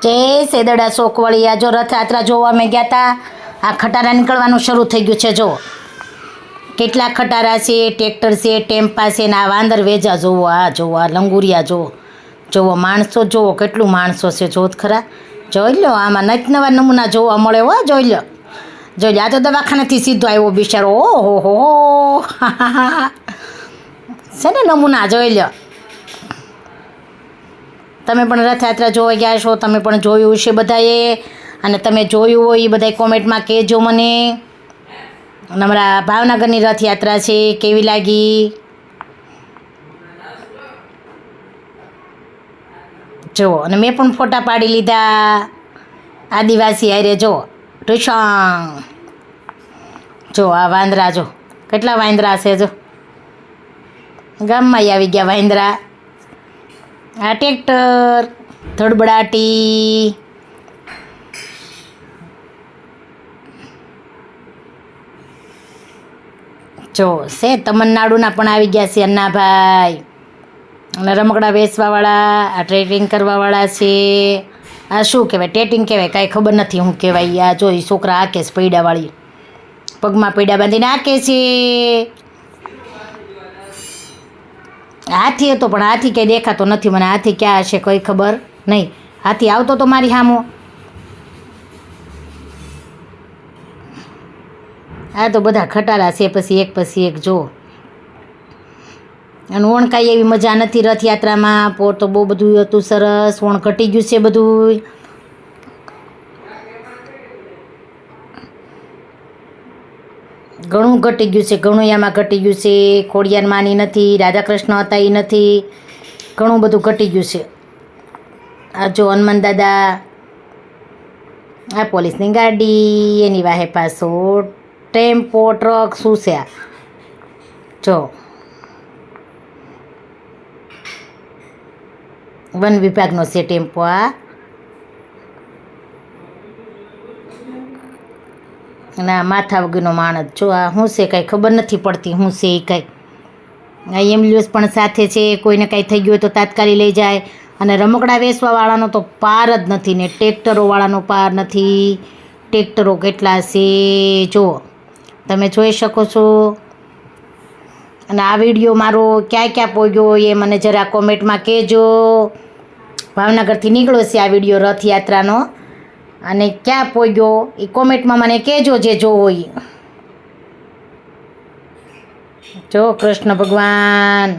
જય સેદડા શોકવળિયા. જો રથયાત્રા જોવા અમે ગયા હતા. આ ખટારા નીકળવાનું શરૂ થઈ ગયું છે. જો કેટલા ખટારા છે, ટ્રેક્ટર છે, ટેમ્પા છે ને આ વાંદર વેજા જોવો. આ જોવો, આ લંગુરિયા જોવો, જોવો માણસો જોવો, કેટલું માણસો છે જોત ખરા. જોઈ લો, આમાં નત નવા નમૂના જોવા મળે હો. જોઈ લો, જોઈ લો. આ તો દવાખાનેથી સીધો આવ્યો બિચારો. ઓહો હો છે ને નમૂના. જોઈ લો, તમે પણ રથયાત્રા જોવા ગયા છો, તમે પણ જોયું છે બધાએ, અને તમે જોયું હોય એ બધા કોમેન્ટમાં કહેજો મને. અને અમારા ભાવનગરની રથયાત્રા છે, કેવી લાગી જુઓ. અને મેં પણ ફોટા પાડી લીધા આદિવાસી હારે. જો ટુશણ, જો આ વાંદરા, જો કેટલા વાંદરા છે. જો ગામમાં આવી ગયા વાંદરા. આ ટ્રેક્ટર ધડબડાટી. જો છે તમિલનાડુના પણ આવી ગયા છે અન્નાભાઈ. અને રમકડા વેચવાવાળા, આ ટ્રેટિંગ કરવાવાળા છે. આ શું કહેવાય? ટેટિંગ કહેવાય, કાંઈ ખબર નથી શું કહેવાય. આ જો એ છોકરા હાકે છે, પૈડાવાળી પગમાં પૈડા બાંધીને હાકે છે. હાથી હતો પણ હાથી કંઈ દેખાતો નથી મને. હાથી ક્યાં હશે કંઈ ખબર નહીં. હાથી આવતો તો મારી સામો. આ તો બધા ખટારા છે, પછી એક જો. અને ઓણ કાંઈ એવી મજા નથી રથયાત્રામાં. પોર તો બહુ બધું હતું સરસ. ઓણ ઘટી ગયું છે બધું. ઘણું ઘટી ગયું છે, ઘણું એમાં ઘટી ગયું છે. ખોડિયાર માની નથી, રાધા કૃષ્ણ હતા એ નથી, ઘણું બધું ઘટી ગયું છે. આ જો હનુમાન દાદા, આ પોલીસની ગાડી, એની વાહે પાછો ટેમ્પો, ટ્રક, શું છે આ? જો વન વિભાગનો છે ટેમ્પો. આ અને આ માથા વગરનો માણસ. જો આ શું છે કાંઈ ખબર નથી પડતી શું છે એ કાંઈ. આ એમ્બ્યુલન્સ પણ સાથે છે, કોઈને કાંઈ થઈ ગયું હોય તો તાત્કાલિક લઈ જાય. અને રમકડા વેચવાવાળાનો તો પાર જ નથી ને ટ્રેક્ટરોવાળાનો પાર નથી. ટ્રેક્ટરો કેટલા છે જો તમે જોઈ શકો છો. અને આ વિડીયો મારો ક્યાં ક્યાં પહોંચ્યો એ મને જરા કોમેન્ટમાં કહેજો. ભાવનગરથી નીકળ્યો છે આ વિડીયો રથયાત્રાનો, અને ક્યાં પહોંચ્યો એ કોમેન્ટમાં મને કહેજો જે જો હોય. જો કૃષ્ણ ભગવાન